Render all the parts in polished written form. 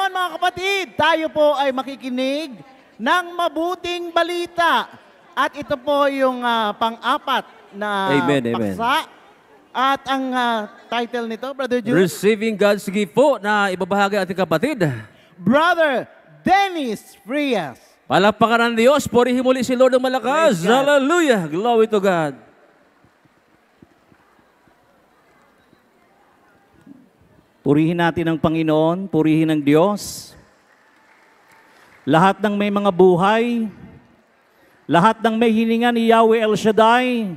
Ngayon mga kapatid, tayo po ay makikinig ng mabuting balita. At ito po yung pang-apat na Amen, amen. paksa. At ang title nito, Brother Jude, Receiving God's gift po na ibabahagi ating kapatid. Brother Dennis Frias. Palakpakan ng Diyos, purihin muli si Lord ng malakas. Praise God. Hallelujah. Glory to God. Purihin natin ang Panginoon, purihin ang Diyos. Lahat ng may mga buhay, lahat ng may hininga ni Yahweh El Shaddai,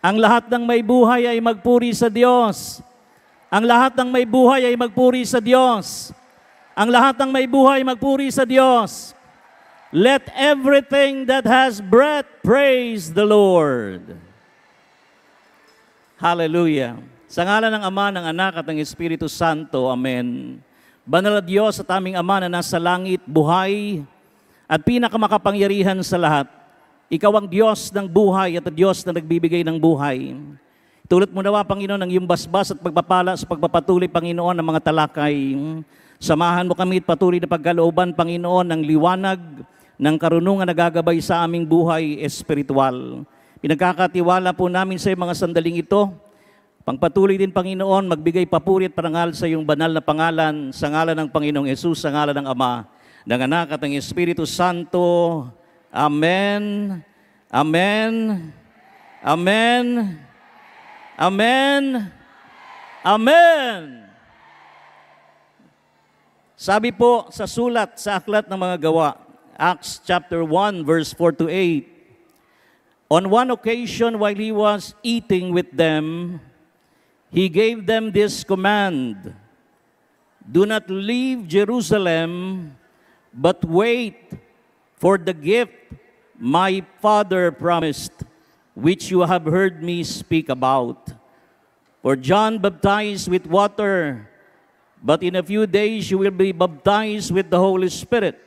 ang lahat ng may buhay ay magpuri sa Diyos. Ang lahat ng may buhay ay magpuri sa Diyos. Ang lahat ng may buhay magpuri sa Diyos. Let everything that has breath praise the Lord. Hallelujah. Sa ngalan ng Ama, ng Anak at ng Espiritu Santo. Amen. Banal na Diyos at aming Ama na nasa langit, buhay at pinakamakapangyarihan sa lahat. Ikaw ang Diyos ng buhay at ang Diyos na nagbibigay ng buhay. Tulad mo nawa, Panginoon, ang iyong basbas at pagpapala sa pagpapatuloy, Panginoon, ng mga talakay. Samahan mo kami at patuloy na pagkalooban, Panginoon, ng liwanag, ng karunungan na gagabay sa aming buhay espiritual. Pinagkakatiwala po namin sa mga sandaling ito. Pangpatuloy din, Panginoon, magbigay papuri at parangal sa iyong banal na pangalan, sa ngalan ng Panginoong Yesus, sa ngalan ng Ama, ng Anak at ng Espiritu Santo. Amen. Amen. Amen. Amen. Amen. Sabi po sa sulat sa Aklat ng Mga Gawa, Acts chapter 1, verse 4 to 8, on one occasion while he was eating with them, he gave them this command, do not leave Jerusalem, but wait for the gift my Father promised, which you have heard me speak about. For John baptized with water, but in a few days you will be baptized with the Holy Spirit.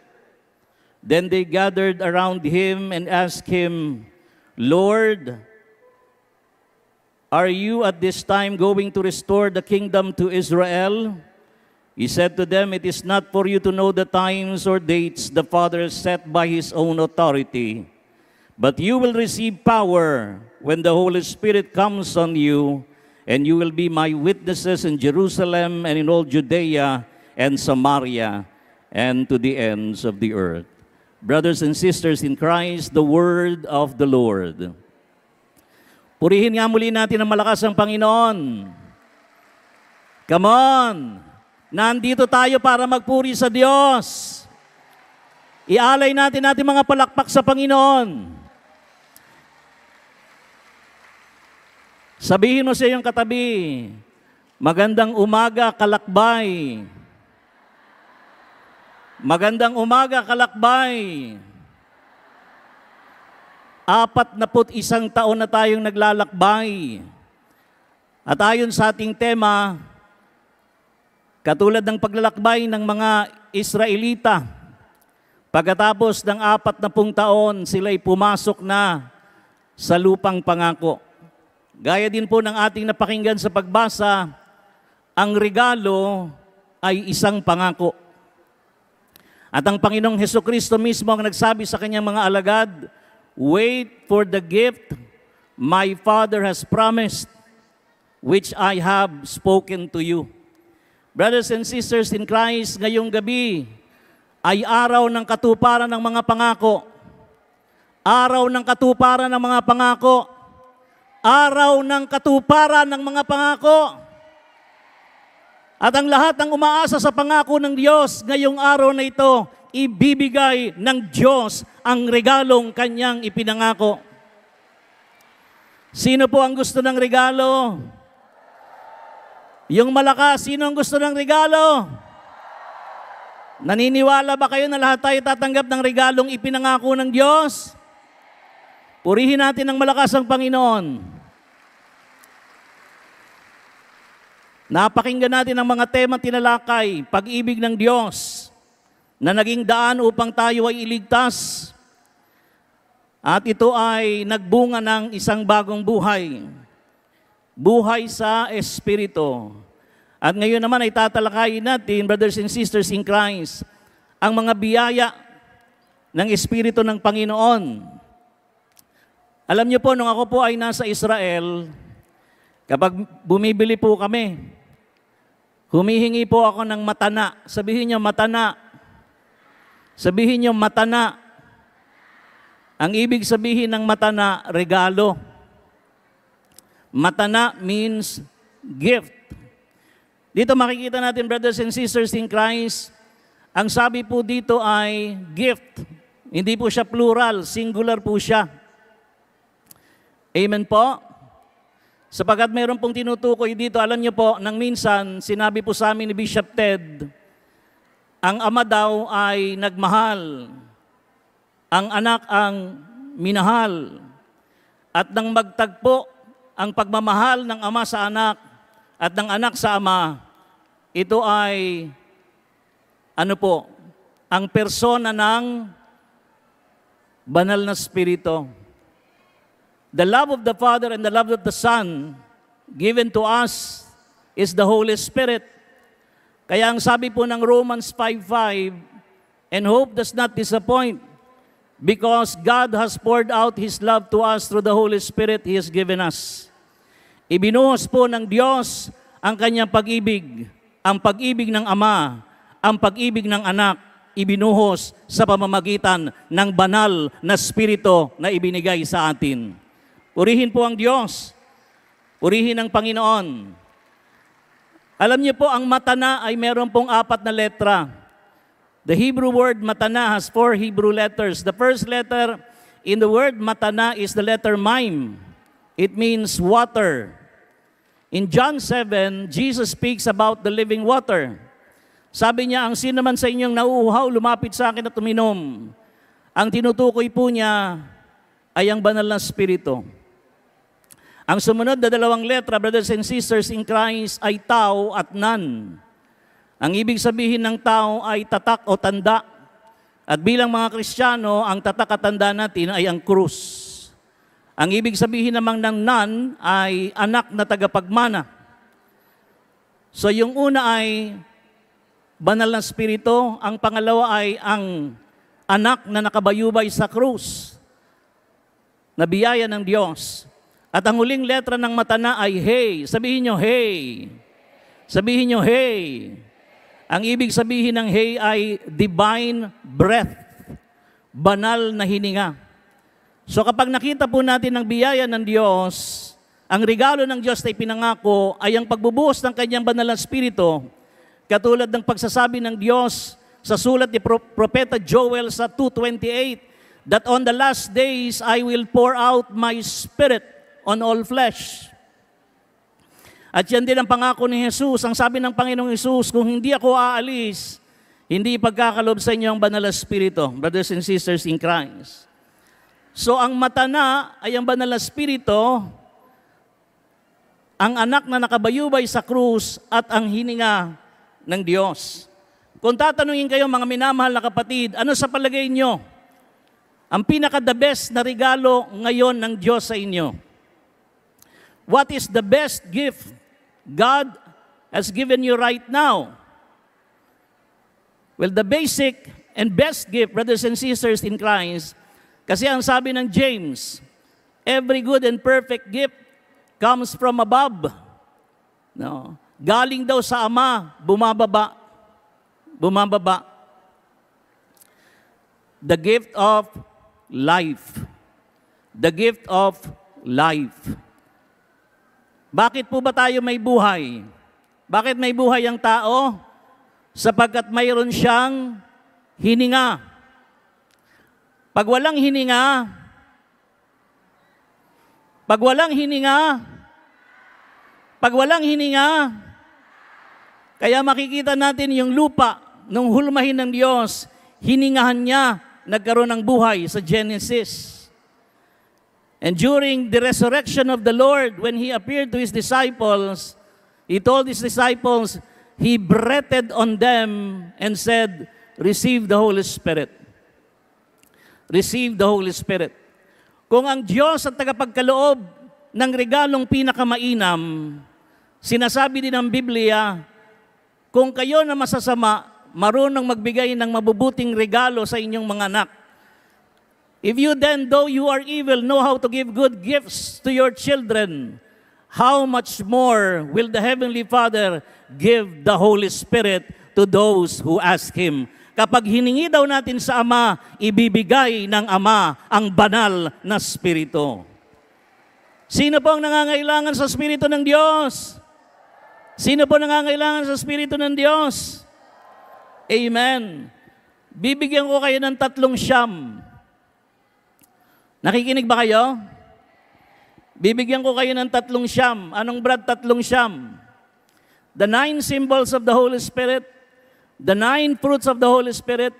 Then they gathered around him and asked him, Lord, are you at this time going to restore the kingdom to Israel? He said to them, it is not for you to know the times or dates the Father has set by his own authority, but you will receive power when the Holy Spirit comes on you, and you will be my witnesses in Jerusalem and in all Judea and Samaria and to the ends of the earth. Brothers and sisters in Christ, the word of the Lord. Purihin nga muli natin ang malakas ang Panginoon. Come on! Nandito tayo para magpuri sa Diyos. Ialay natin mga palakpak sa Panginoon. Sabihin mo sa iyong katabi, magandang umaga, kalakbay. Magandang umaga, kalakbay. 41 taon na tayong naglalakbay. At ayon sa ating tema, katulad ng paglalakbay ng mga Israelita, pagkatapos ng 40 taon, sila'y pumasok na sa lupang pangako. Gaya din po ng ating napakinggan sa pagbasa, ang regalo ay isang pangako. At ang Panginoong Hesukristo mismo ang nagsabi sa kanyang mga alagad, wait for the gift my Father has promised, which I have spoken to you. Brothers and sisters in Christ, ngayong gabi ay araw ng katuparan ng mga pangako. Araw ng katuparan ng mga pangako. Araw ng katuparan ng mga pangako. At ang lahat ng umaasa sa pangako ng Diyos ngayong araw na ito, ibibigay ng Diyos ang regalong kanyang ipinangako. Sino po ang gusto ng regalo? Yung malakas, sino ang gusto ng regalo? Naniniwala ba kayo na lahat tayo tatanggap ng regalong ipinangako ng Diyos? Purihin natin ng malakas ang Panginoon. Napakinggan natin ang mga tema tinalakay, pag-ibig ng Diyos, na naging daan upang tayo ay iligtas. At ito ay nagbunga ng isang bagong buhay. Buhay sa Espiritu. At ngayon naman ay tatalakayin natin, brothers and sisters in Christ, ang mga biyaya ng Espiritu ng Panginoon. Alam niyo po, nung ako po ay nasa Israel, kapag bumibili po kami, humihingi po ako ng matana. Sabihin niyo matana. Sabihin niyo matana. Ang ibig sabihin ng matana, regalo. Matana means gift. Dito makikita natin, brothers and sisters in Christ, ang sabi po dito ay gift. Hindi po siya plural, singular po siya. Amen po? Sapagkat mayroon pong tinutukoy dito, alam niyo po, nang minsan, sinabi po sa amin ni Bishop Ted, ang ama daw ay nagmahal, ang anak ang minahal, at nang magtagpo ang pagmamahal ng ama sa anak at ng anak sa ama, ito ay, ang persona ng banal na Espiritu. The love of the Father and the love of the Son given to us is the Holy Spirit. Kaya ang sabi po ng Romans 5:5, and hope does not disappoint, because God has poured out His love to us through the Holy Spirit He has given us. Ibinuhos po ng Diyos ang kanyang pag-ibig, ang pag-ibig ng Ama, ang pag-ibig ng Anak, ibinuhos sa pamamagitan ng banal na Espiritu na ibinigay sa atin. Purihin po ang Diyos. Purihin ang Panginoon. Alam niyo po, ang matana ay meron pong 4 na letra. The Hebrew word matana has 4 Hebrew letters. The first letter in the word matana is the letter mime. It means water. In John 7, Jesus speaks about the living water. Sabi niya, ang sino man sa inyong nauuhaw, lumapit sa akin at uminom. Ang tinutukoy po niya ay ang banal na Espiritu. Ang sumunod na 2 letra, brothers and sisters in Christ, ay tau at nan. Ang ibig sabihin ng tau ay tatak o tanda. At bilang mga Kristiyano, ang tatak at tanda natin ay ang krus. Ang ibig sabihin namang ng nan ay anak na tagapagmana. So yung una ay banal na Espiritu, ang pangalawa ay ang anak na nakabayubay sa krus, na biyaya ng Diyos. At ang huling letra ng matana ay hey. Sabihin nyo, hey. Sabihin nyo, hey. Ang ibig sabihin ng hey ay divine breath, banal na hininga. So kapag nakita po natin ang biyaya ng Diyos, ang regalo ng Diyos na ipinangako ay ang pagbubuhos ng kanyang banal na Espiritu, katulad ng pagsasabi ng Diyos sa sulat ni Propeta Joel sa 2:28, that on the last days I will pour out my Spirit on all flesh. At yan din ang pangako ni Jesus. Ang sabi ng Panginoong Jesus, kung hindi ako aalis, hindi ipagkakalob sa inyo ang banal na Espiritu, brothers and sisters in Christ. So ang matana ay ang banal na Espiritu, ang anak na nakabayubay sa krus at ang hininga ng Diyos. Kung tatanungin kayo mga minamahal na kapatid, ano sa palagay nyo ang pinaka-the best na regalo ngayon ng Diyos sa inyo? What is the best gift God has given you right now? Well, the basic and best gift, brothers and sisters in Christ, kasi ang sabi ng James, every good and perfect gift comes from above. No? Galing daw sa Ama, bumababa. Bumababa. The gift of life. The gift of life. Bakit po ba tayo may buhay? Bakit may buhay ang tao? Sapagkat mayroon siyang hininga. Pag walang hininga, kaya makikita natin yung lupa, nung hulmahin ng Diyos, hiningahan niya, nagkaroon ng buhay sa Genesis. And during the resurrection of the Lord, when He appeared to His disciples, He told His disciples, He breathed on them and said, receive the Holy Spirit. Receive the Holy Spirit. Kung ang Diyos ang tagapagkaloob ng regalong pinakamainam, Sinasabi din ng Biblia, kung kayo na masasama, marunong magbigay ng mabubuting regalo sa inyong mga anak. If you then, though you are evil, know how to give good gifts to your children, how much more will the Heavenly Father give the Holy Spirit to those who ask Him? Kapag hiningi daw natin sa Ama, ibibigay ng Ama ang banal na Espiritu. Sino po ang nangangailangan sa Espiritu ng Diyos? Sino po nangangailangan sa Espiritu ng Diyos? Amen. Bibigyan ko kayo ng 3 siyam. Nakikinig ba kayo? Bibigyan ko kayo ng 3 siyam. Anong Brad 3 siyam? The 9 symbols of the Holy Spirit, the 9 fruits of the Holy Spirit,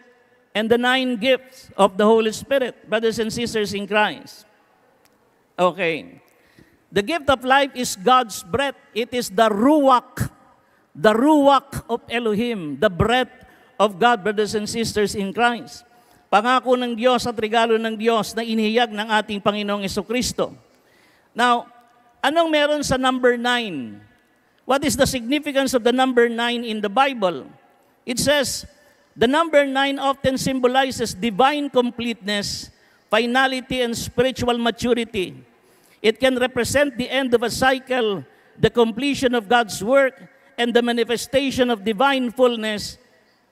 and the 9 gifts of the Holy Spirit, brothers and sisters in Christ. Okay. The gift of life is God's breath. It is the ruach of Elohim, the breath of God, brothers and sisters in Christ. Pangako ng Diyos at regalo ng Diyos na inihayag ng ating Panginoong Jesucristo. Now, anong meron sa number 9? What is the significance of the number 9 in the Bible? It says, the number 9 often symbolizes divine completeness, finality, and spiritual maturity. It can represent the end of a cycle, the completion of God's work, and the manifestation of divine fullness.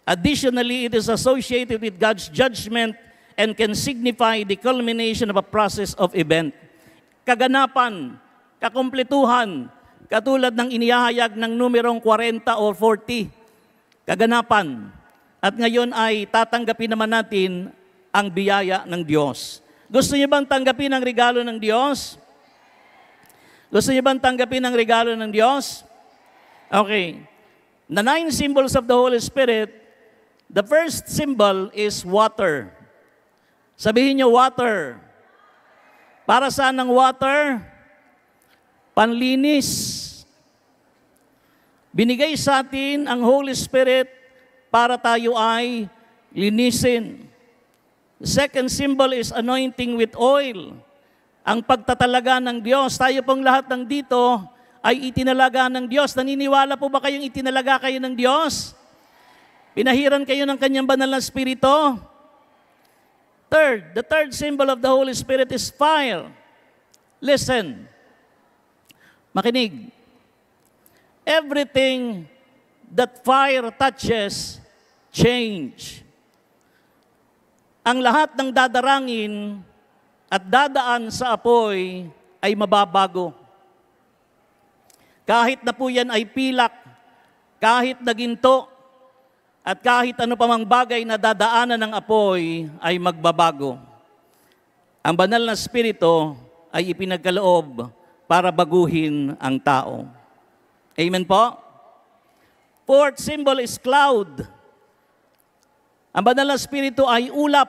Additionally, it is associated with God's judgment and can signify the culmination of a process of event. Kaganapan, kakumpletuhan, katulad ng inihahayag ng numerong 40 o 40. Kaganapan. At ngayon ay tatanggapin naman natin ang biyaya ng Diyos. Gusto niyo bang tanggapin ang regalo ng Diyos? Gusto niyo bang tanggapin ang regalo ng Diyos? Okay. The 9 symbols of the Holy Spirit, the first symbol is water. Sabihin niyo, water. Para saan ang water? Panlinis. Binigay sa atin ang Holy Spirit para tayo ay linisin. The second symbol is anointing with oil. Ang pagtatalaga ng Diyos. Tayo pong lahat ng dito ay itinalaga ng Diyos. Naniniwala po ba kayong itinalaga kayo ng Diyos? Pinahiran kayo ng kanyang banal na Espiritu? Third, the third symbol of the Holy Spirit is fire. Listen. Makinig. Everything that fire touches, change. Ang lahat ng dadarangin at dadaan sa apoy ay mababago. Kahit na po yan ay pilak, kahit na ginto, at kahit ano pa mang bagay na dadaanan ng apoy ay magbabago. Ang banal na Espiritu ay ipinagkaloob para baguhin ang tao. Amen po? Fourth symbol is cloud. Ang banal na Espiritu ay ulap.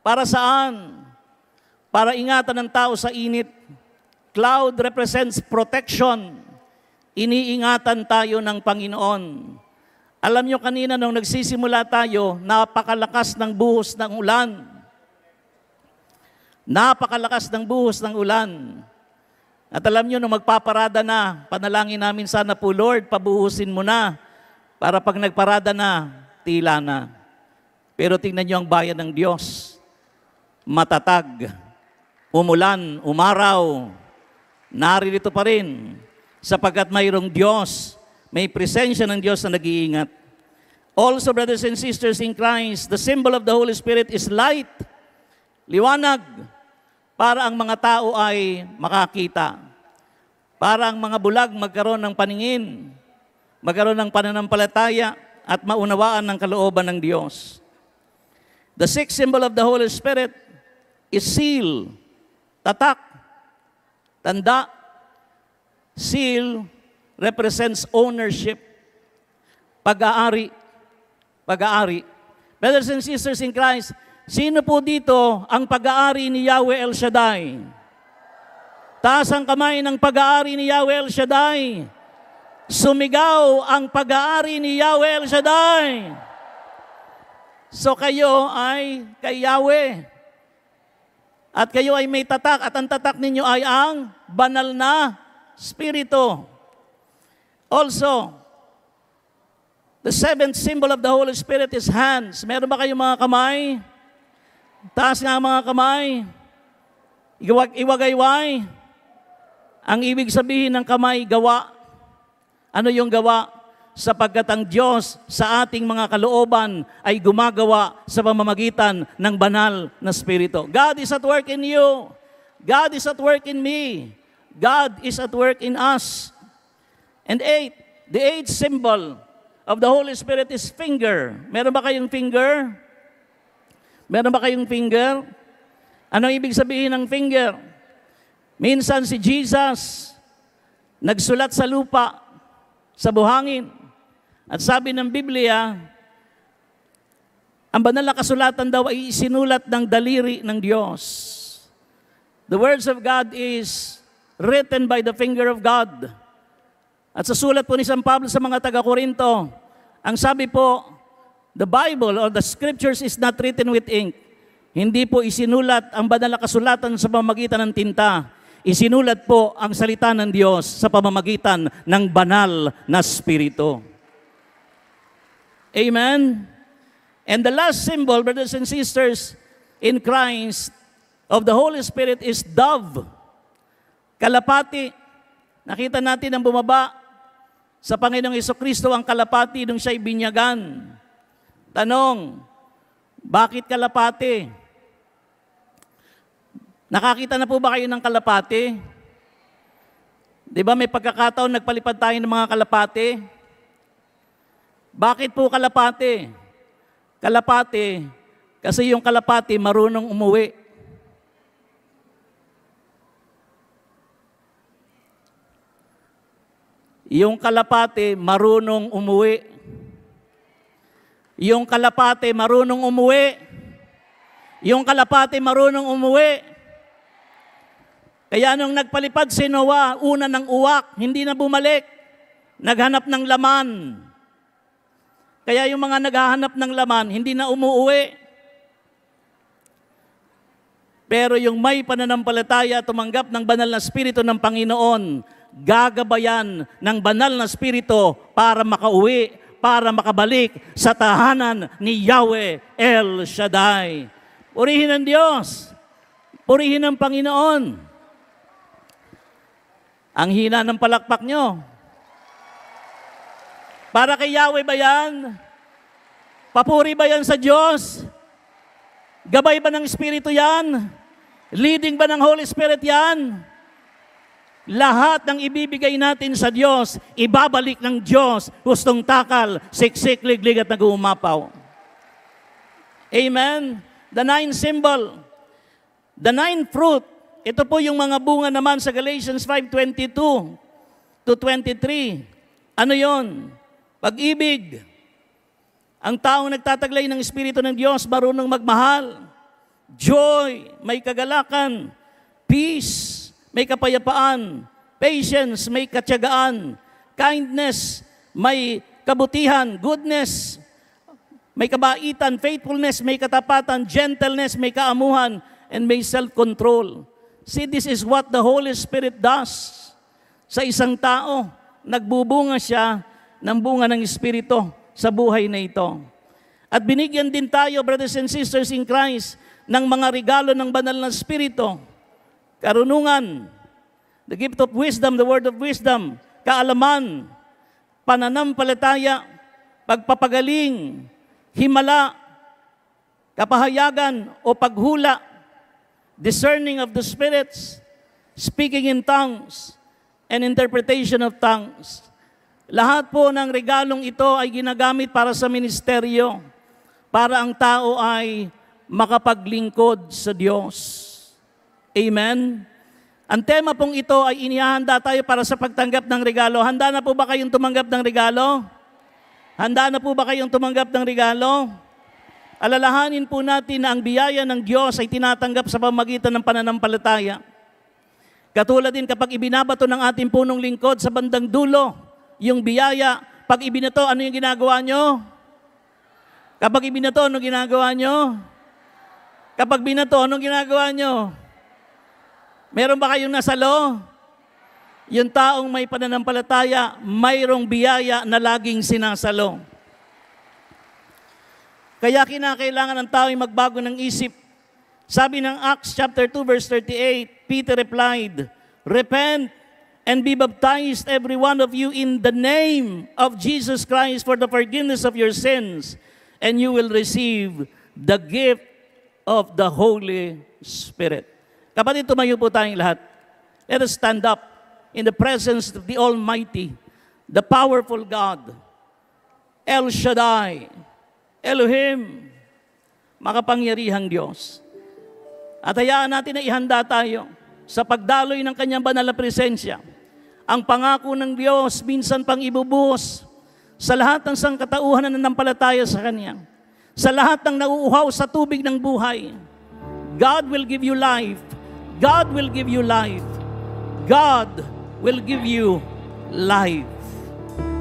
Para saan? Para ingatan ng tao sa init. Cloud represents protection. Iniingatan tayo ng Panginoon. Alam nyo kanina nung nagsisimula tayo, napakalakas ng buhos ng ulan. Napakalakas ng buhos ng ulan. At alam nyo, nung magpaparada na, panalangin namin sana po, Lord, pabuhusin mo na, para pag nagparada na, tila na. Pero tingnan nyo ang bayan ng Diyos. Matatag, umulan, umaraw, naririto pa rin, sapagkat mayroong Diyos, may presensya ng Diyos na nag-iingat. Also, brothers and sisters in Christ, the symbol of the Holy Spirit is light, liwanag, para ang mga tao ay makakita. Para ang mga bulag magkaroon ng paningin, magkaroon ng pananampalataya, at maunawaan ng kalooban ng Diyos. The sixth symbol of the Holy Spirit is seal, tatak, tanda. Seal represents ownership, pag-aari, pag-aari. Brothers and sisters in Christ, sino po dito ang pag-aari ni Yahweh El Shaddai? Taas ang kamay ng pag-aari ni Yahweh El Shaddai. Sumigaw ang pag-aari ni Yahweh El Shaddai. So kayo ay kay Yahweh. At kayo ay may tatak, at ang tatak ninyo ay ang banal na Espiritu. Also, the seventh symbol of the Holy Spirit is hands. Meron ba kayong mga kamay? Taas nga ang mga kamay. Iwagayway. Ang ibig sabihin ng kamay, gawa. Ano yung gawa? Sapagkat ang Diyos sa ating mga kalooban ay gumagawa sa pamamagitan ng banal na Espiritu. God is at work in you. God is at work in me. God is at work in us. And the eighth symbol of the Holy Spirit is finger. Meron ba kayong finger? Meron ba kayong finger? Ano ibig sabihin ng finger? Minsan si Jesus nagsulat sa lupa, sa buhangin. At sabi ng Biblia, ang banal na kasulatan daw ay isinulat ng daliri ng Diyos. The words of God is written by the finger of God. At sa sulat po ni San Pablo sa mga taga-Korinto, ang sabi po, the Bible or the Scriptures is not written with ink. Hindi po isinulat ang banal na kasulatan sa pamamagitan ng tinta. Isinulat po ang salita ng Diyos sa pamamagitan ng banal na Espiritu. Amen? And the last symbol, brothers and sisters, in Christ, of the Holy Spirit is dove. Kalapati. Nakita natin ang bumaba sa Panginoong Hesukristo ang kalapati nung siya'y binyagan. Tanong, bakit kalapati? Nakakita na po ba kayo ng kalapati? Di ba may pagkakataon nagpalipad tayo ng mga kalapati? Bakit po kalapati? Kalapati, kasi yung kalapati marunong umuwi. Yung kalapati marunong umuwi. Yung kalapati marunong umuwi. Yung kalapati marunong umuwi. Kaya nung nagpalipad si Noah, una ng uwak, hindi na bumalik. Naghanap ng laman. Kaya yung mga naghahanap ng laman, hindi na umuuwi. Pero yung may pananampalataya, tumanggap ng banal na Espiritu ng Panginoon, gagabayan ng banal na Espiritu para makauwi, para makabalik sa tahanan ni Yahweh El Shaddai. Purihin ang Diyos. Purihin ang Panginoon. Ang hina ng palakpak nyo. Para kay Yahweh ba yan? Papuri ba yan sa Diyos? Gabay ba ng Espiritu yan? Leading ba ng Holy Spirit yan? Lahat ng ibibigay natin sa Diyos, ibabalik ng Diyos, hustong takal, siksik, liglig at nag-uumapaw. Amen? The ninth symbol, the ninth fruit, ito po yung mga bunga naman sa Galatians 5:22 to 23. Ano yon? Pag-ibig. Ang taong nagtataglay ng Espiritu ng Diyos, marunong magmahal. Joy, may kagalakan. Peace, may kapayapaan. Patience, may katyagaan. Kindness, may kabutihan. Goodness, may kabaitan. Faithfulness, may katapatan. Gentleness, may kaamuhan. And may self-control. See, this is what the Holy Spirit does sa isang tao. Nagbubunga siya ng bunga ng Espiritu sa buhay na ito. At binigyan din tayo, brothers and sisters in Christ, ng mga regalo ng banal na Espiritu. Karunungan, the gift of wisdom, the word of wisdom, kaalaman, pananampalataya, pagpapagaling, himala, kapahayagan o paghula, discerning of the spirits, speaking in tongues, and interpretation of tongues. Lahat po ng regalong ito ay ginagamit para sa ministeryo, para ang tao ay makapaglingkod sa Diyos. Amen? Ang tema pong ito ay inihahanda tayo para sa pagtanggap ng regalo. Handa na po ba kayong tumanggap ng regalo? Handa na po ba kayong tumanggap ng regalo? Alalahanin po natin na ang biyaya ng Diyos ay tinatanggap sa pamamagitan ng pananampalataya. Katulad din kapag ibinabato ng ating punong lingkod sa bandang dulo, yung biyaya, pag ibinato, ano yung ginagawa nyo? Kapag ibinato, ano ginagawa nyo? Kapag binato, anong ginagawa nyo? Meron ba kayong nasalo? yung taong may pananampalataya, mayroong biyaya na laging sinasalo. Kaya kinakailangan ng tao ay magbago ng isip. Sabi ng Acts chapter 2 verse 38, Peter replied, "Repent and be baptized every one of you in the name of Jesus Christ for the forgiveness of your sins, and you will receive the gift of the Holy Spirit." Kapatid, tumayo po tayong lahat. Let us stand up in the presence of the Almighty, the powerful God, El Shaddai, Elohim, makapangyarihang Diyos. At hayaan natin na ihanda tayo sa pagdaloy ng kanyang banal na presensya. Ang pangako ng Diyos minsan pang ibubuhos sa lahat ng sangkatauhan na nanampalataya sa Kanya. Sa lahat ng nauuhaw sa tubig ng buhay. God will give you life. God will give you life. God will give you life.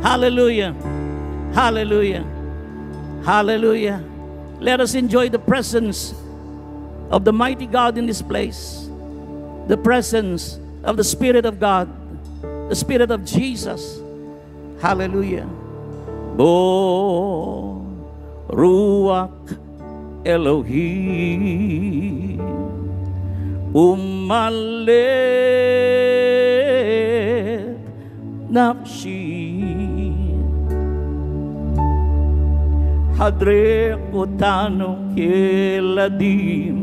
Hallelujah. Hallelujah. Hallelujah. Let us enjoy the presence of the mighty God in this place. The presence of the Spirit of God. The Spirit of Jesus. Hallelujah. Bo Ruach Elohim Umalet Nafshi Hadre Kotano Keladim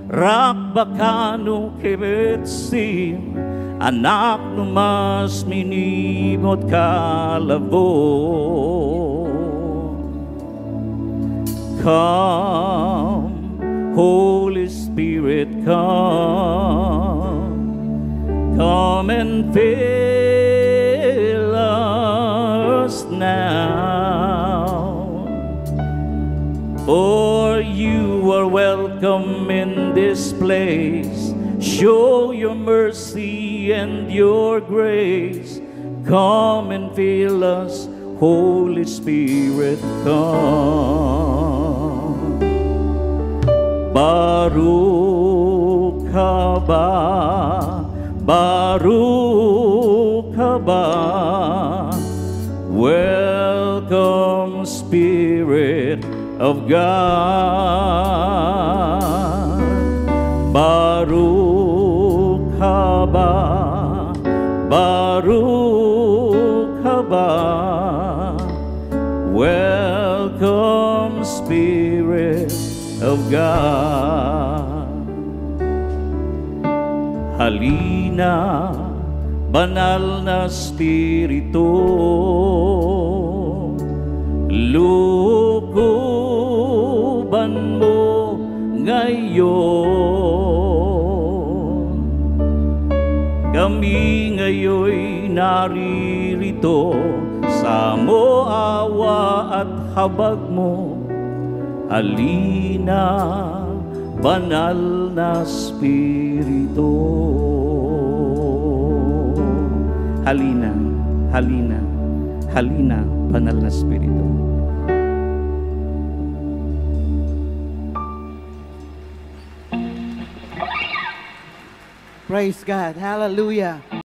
Rakbakano Kebetsim Anak numas minimot kalabo. Come, Holy Spirit, come and fill us now. For you are welcome in this place. Show your mercy and your grace. Come and fill us, Holy Spirit, come. Baruch haba, Baruch haba. Welcome, Spirit of God. Baruch haba, Baruch haba. Welcome, Spirit of God. Halina, banal na Espiritu, lukuban mo ngayon. Kami ngayo'y naririto sa mo awa at habag mo. Halina, banal na Espiritu. Halina, halina, halina, banal na Espiritu. Praise God. Hallelujah.